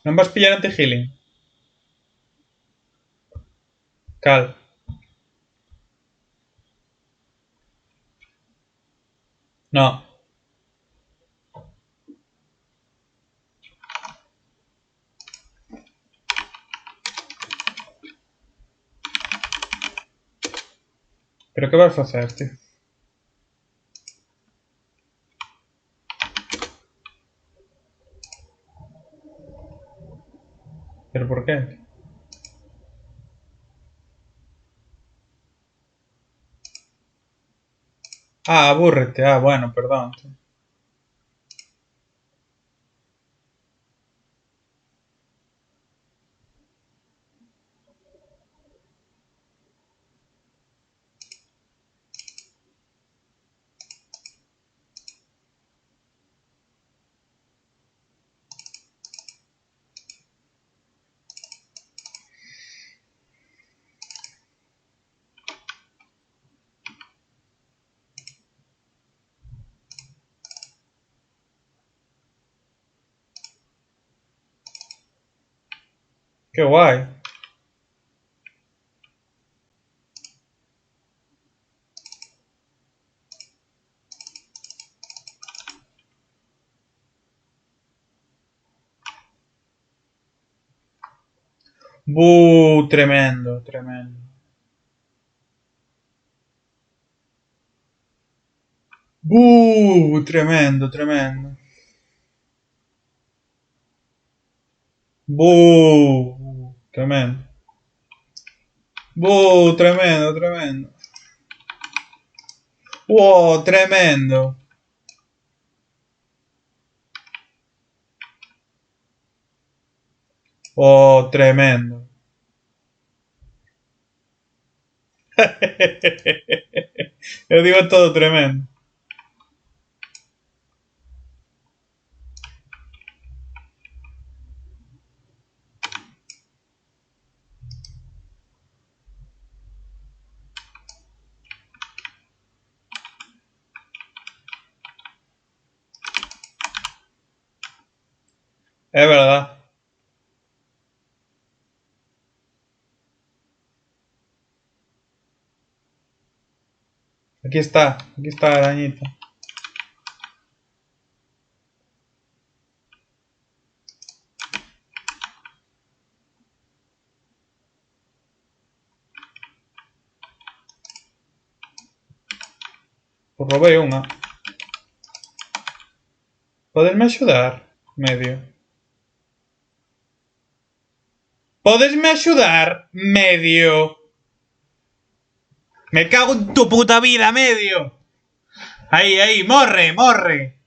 Non vas pillar anti-healing? Cal. No. Pero que vas facer, tío? Pero por qué? Ah, abúrrete. Ah, bueno, perdón. Tío. Qué guay. Buh, tremendo, tremendo. Buh, tremendo, tremendo. Buh, tremendo. Buh, tremendo, tremendo. Wow, tremendo. Oh, tremendo. Yo digo todo tremendo. Es verdad. aquí está la arañita. Pues robé una. Podesme axudar? Medio. Podesme axudar? Medio. Me cago en tu puta vida, medio. Ahí, ahí, morre, morre.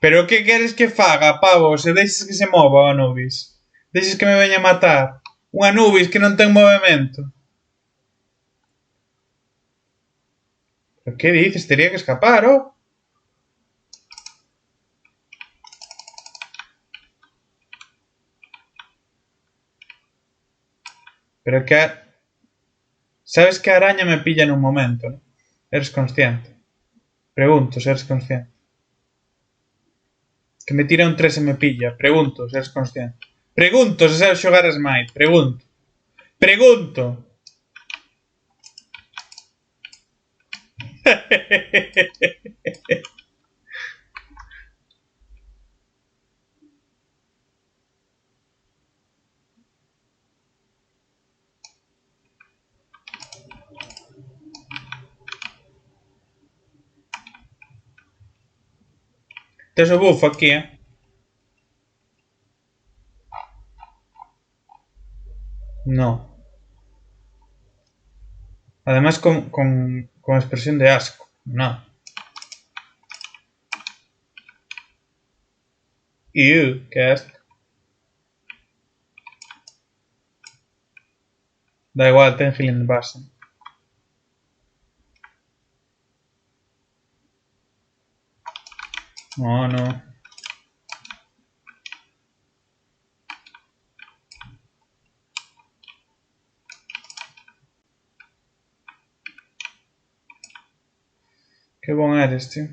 Pero que queres que faga, pavo? Se deixes que se mova o Anubis. Deixes que me veña a matar. Un Anubis que non ten movimento. Pero que dices? Tería que escapar, oh. Pero que... Sabes que a araña me pilla en un momento, ¿no? Eres consciente. Pregunto si eres consciente. Que me tira un 3 e me pilla. Pregunto se eres consciente. Pregunto se sabes xogar a Smite. Pregunto. Pregunto. Tes o buff aquí, eh. No. Además con expresión de asco. No. Ew, qué asco. Da igual, ten healing de base. No, no. Qué bon eres, tío.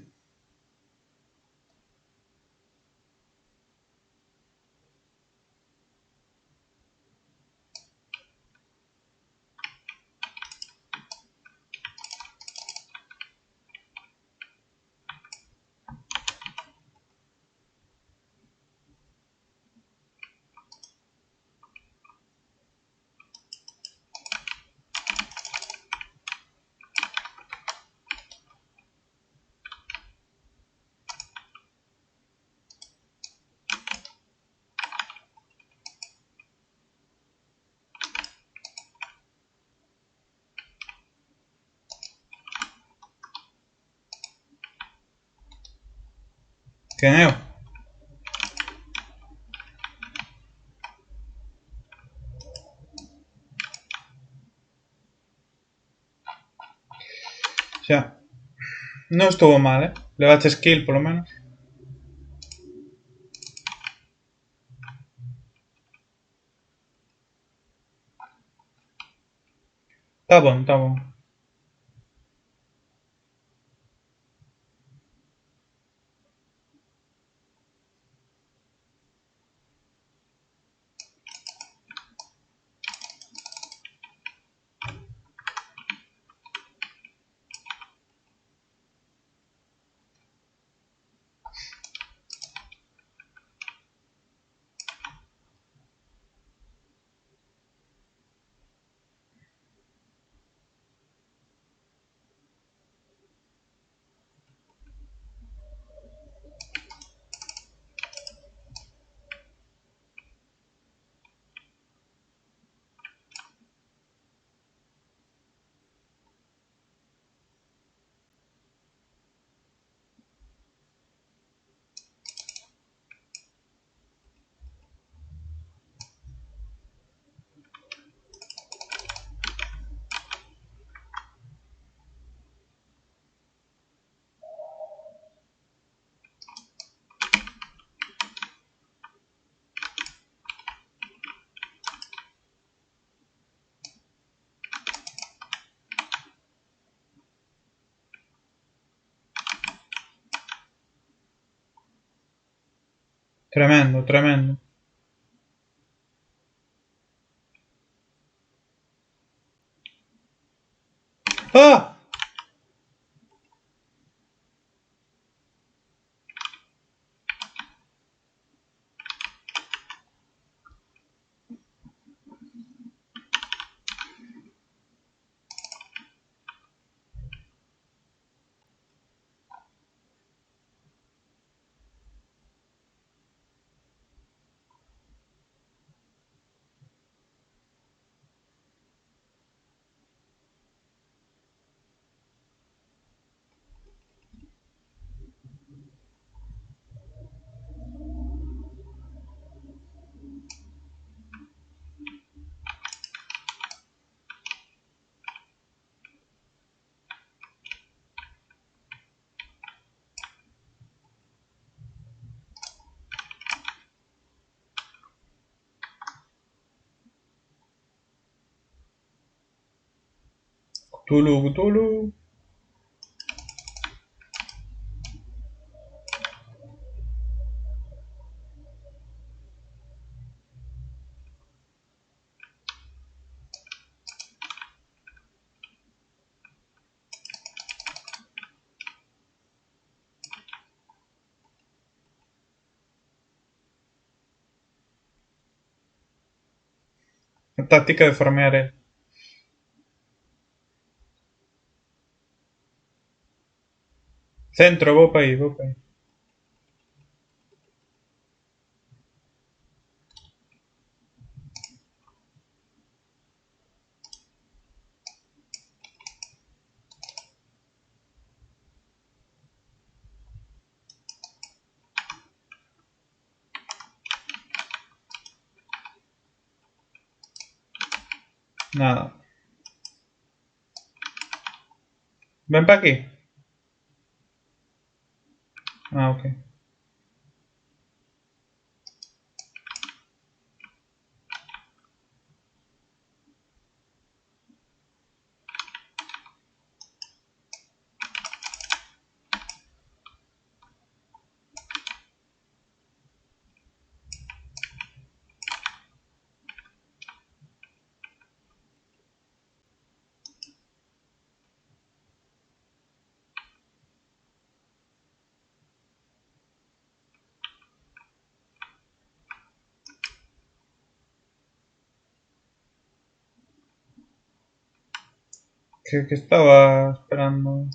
Quen eu? Xa. Non estuvo mal, Levaste skill, polo menos. Tá bon, tá bon. Tremendo, tremendo. ¡Ah! Cthulhu, Cthulhu. A táctica de farmear él. Centro, vou para aí, vou para aí. Nada. Ven para aquí. Ah, ok. Que estaba esperando.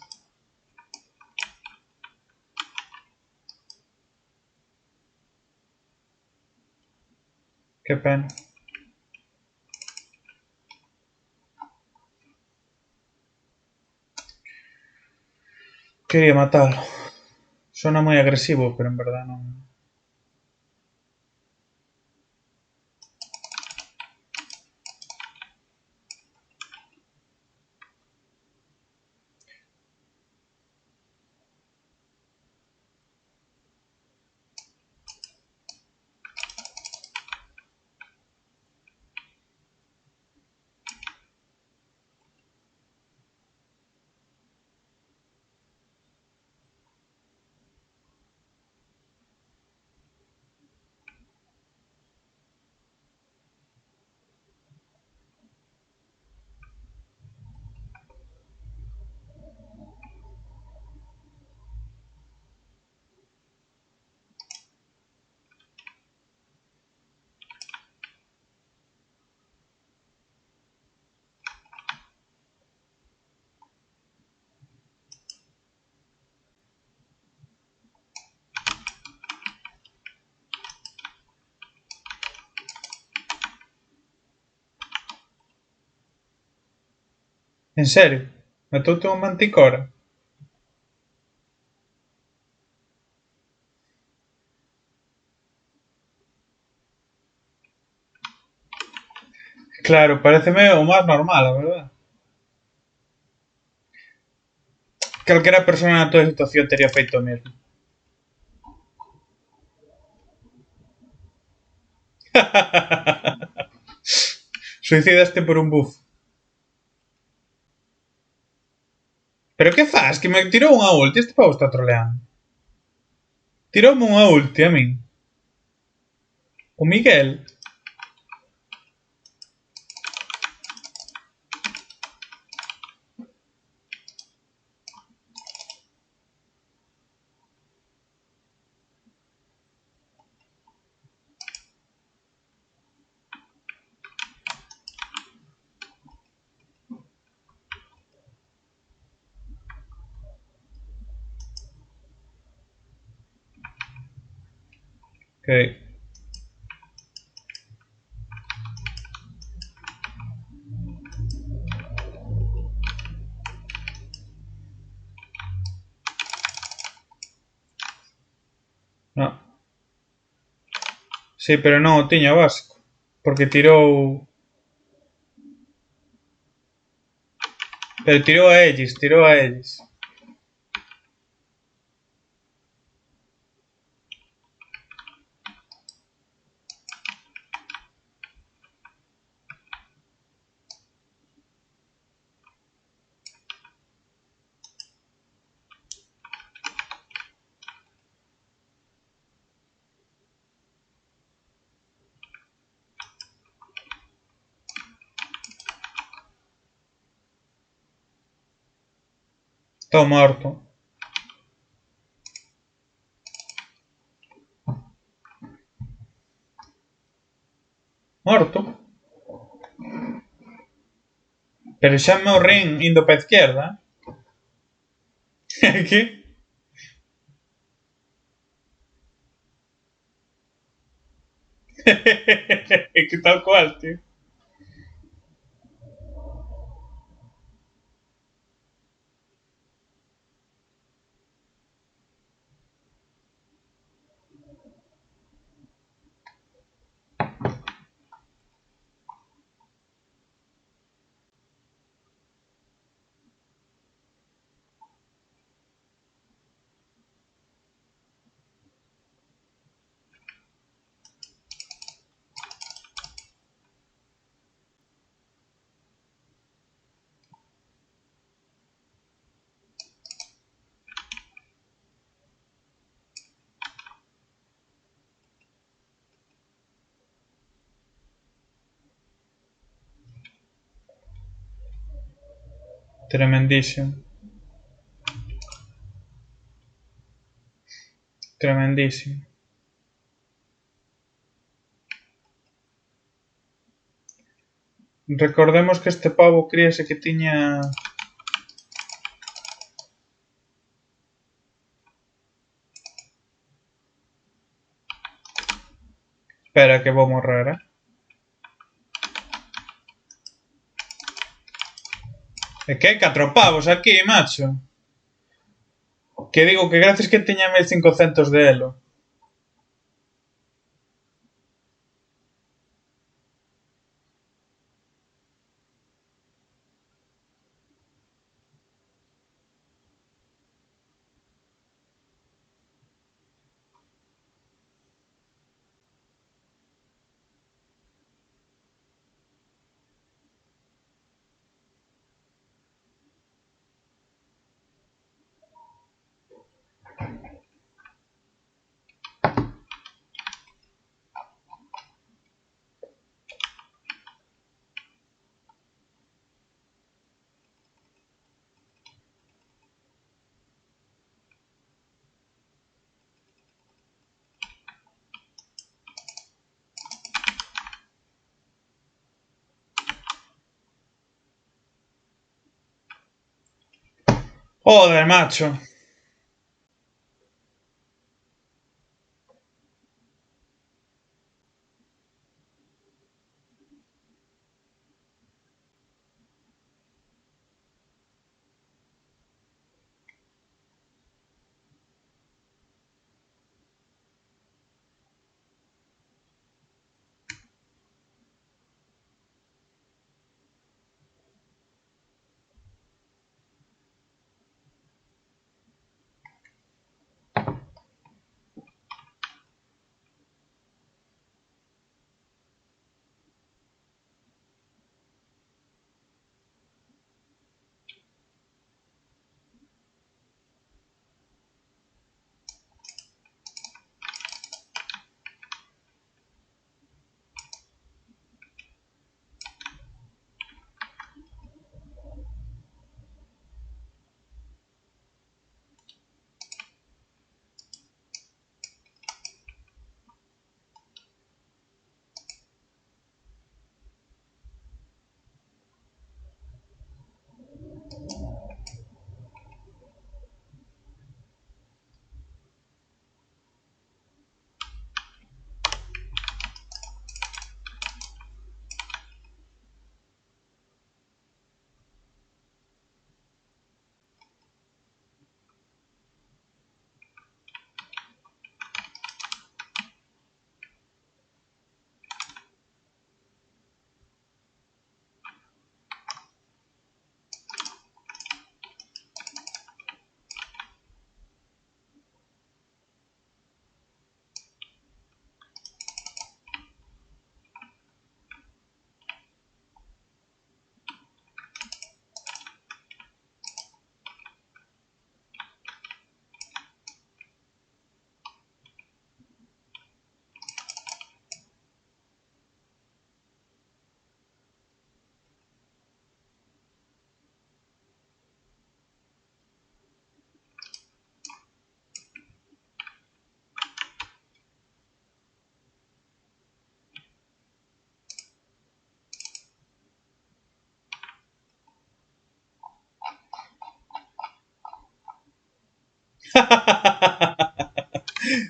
Qué pena. Quería matarlo. Sona moi agresivo, pero en verdad non. En serio? Matoute unha manticora? Claro, pareceme o máis normal, a verdad. Calquera persona na tua situación tería feito o mesmo. Suicidaste por un buff. Pero que faz? Que me tirou unha ulti. Este pavo está troleando. Tiroume unha ulti a min. O Miguel. Ok. No. Sí, pero non o tiña básico. Porque tirou... Pero tirou a Ellis, tirou a Ellis. Estou morto. Morto? Pero xa me rin indo pa izquierda. Que? Que tal cual, tío. Tremendísimo. Tremendísimo. Recordemos que este pavo críase que tiña... Espera que vou morrer, E que hai 4 pavos aquí, macho. Que digo que gracias que teña 1500 de elo. Joder, macho.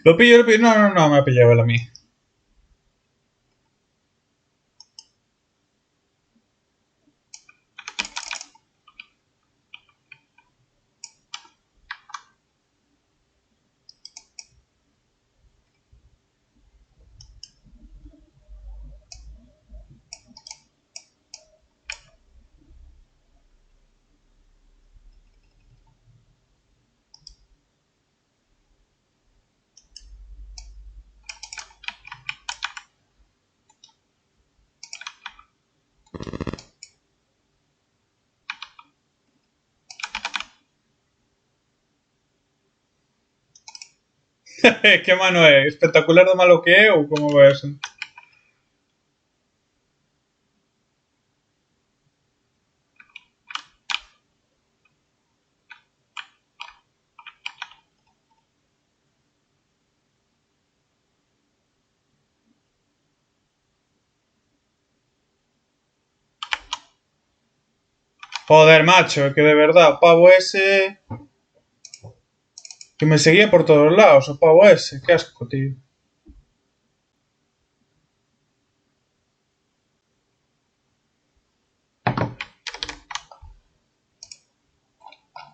Lo pillo, lo pillo. No, no, no, me ha pillado él a mí. Que mano é? Espectacular do malo que é ou como vai eso? Joder, macho, que de verdad, o pavo ese... Que me seguía por todos lados, o pavo ese. Qué asco, tío.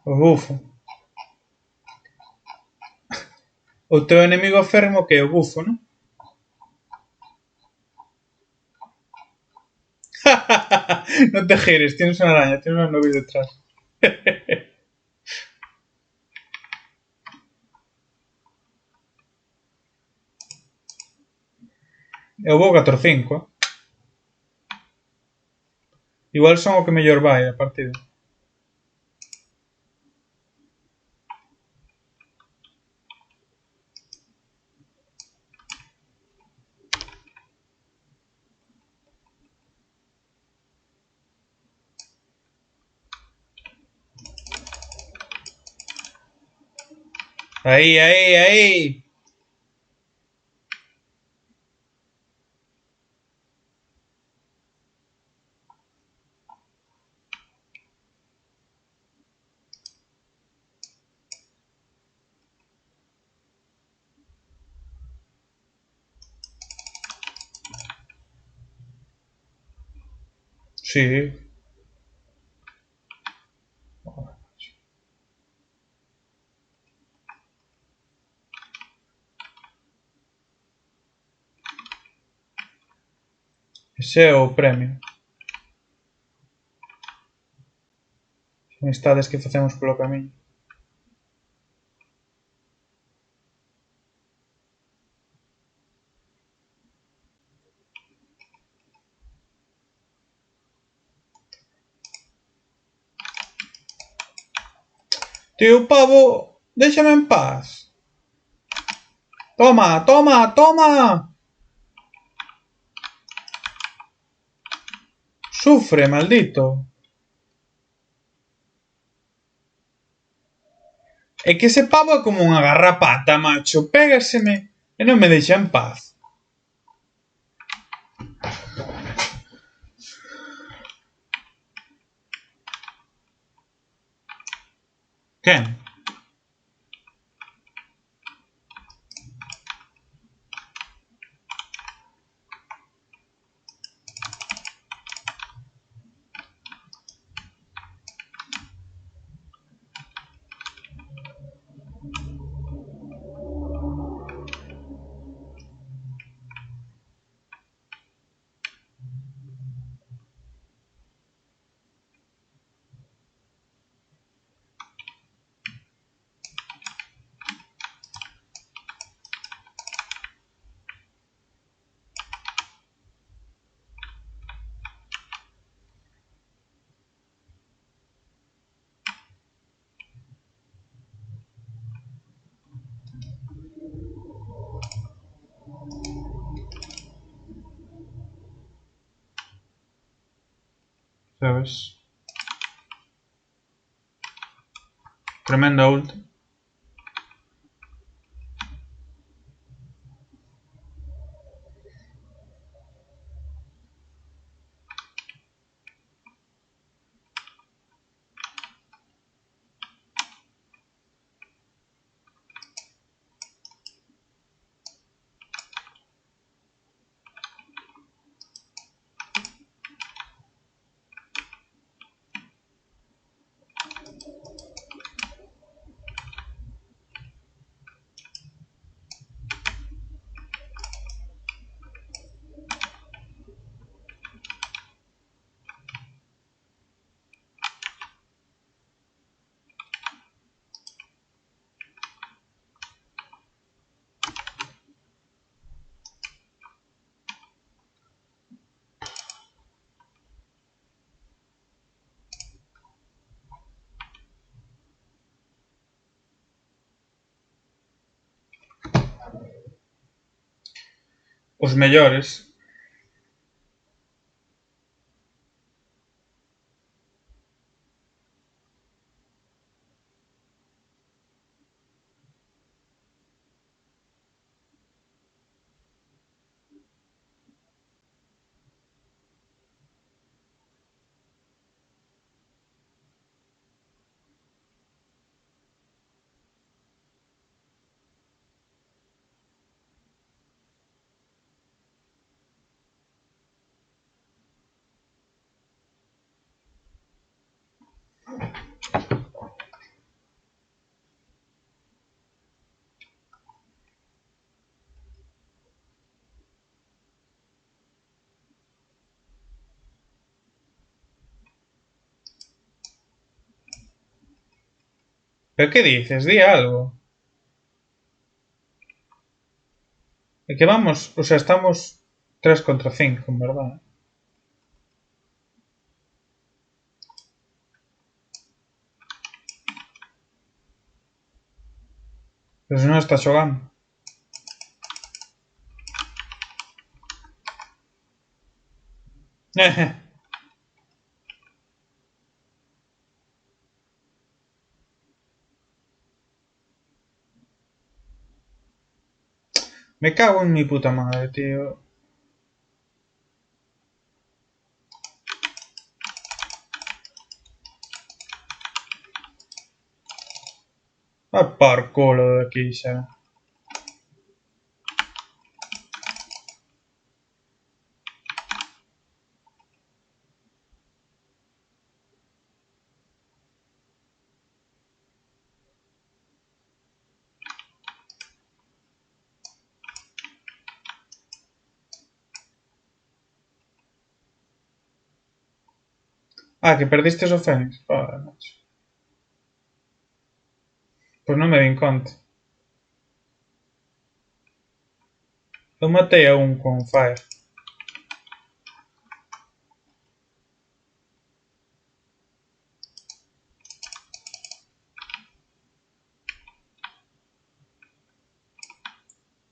O bufo. O teu enemigo férrimo que é o bufo, non? Non te gires, tienes unha araña, tienes unha nubes detrás. Eu vou 4-5, eh? Igual son o que mellor vai a partida. Aí, aí, aí. Sí. Ese é o premio. Amistades que facemos polo camiño. Tío pavo, déxame en paz. Toma, toma, toma. Sufre, maldito. É que ese pavo é como unha garrapata, macho. Pégaseme e non me deixa en paz. Quen? Sabes? Tremenda ulti. Os mellores. ¿Pero qué dices? Di algo. Es que vamos, o sea, estamos 3 contra 5, en verdad. Pero si no está xogando. Me cago en mi puta madre, tío. Va por culo de aquí xa. Ah, que perdiste o Fénix. Joder, macho. Pues non me din conta. Eu matei a un con Fire.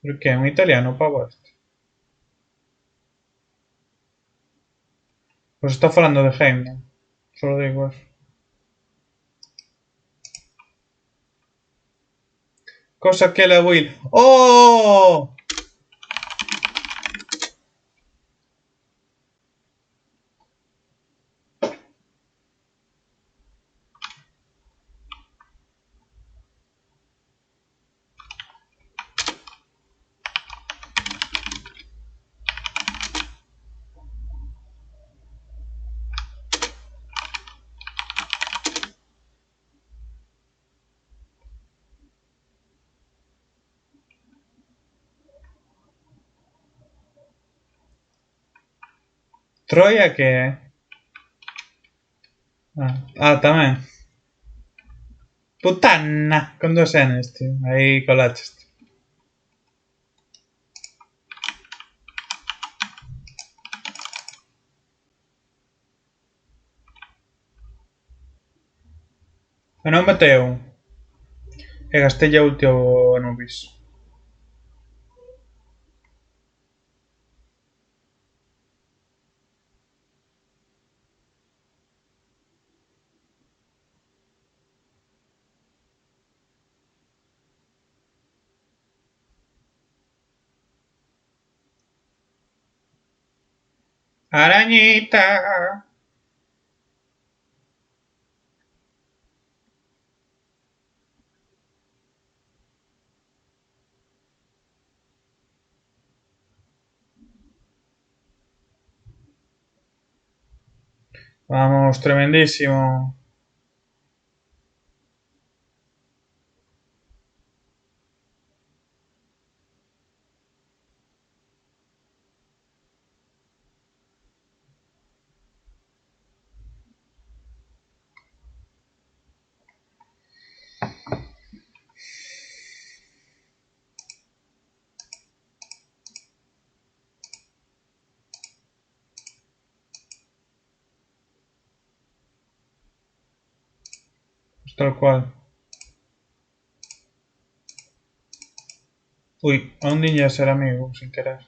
Pero que é un italiano pavo este. Pues está falando de Heimdall. Solo digo eso. Cosa que la Will. ¡Oh! Troia que é. Tamén. Putana. Con dos N's, tío. Aí colaches. Eu non matei un. E gastei a ulti ao Anubis. Arañita. Vamos, tremendísimo. Pues tal cual. Uy, a un ninja ser amigo, sin querer.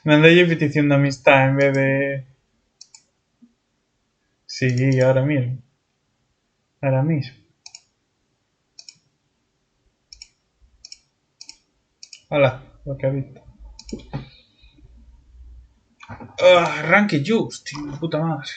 Mandé petición de amistad en vez de... Sí, ahora mismo. Ahora mismo. Hola, lo que ha visto. Arranque just, tío, puta madre.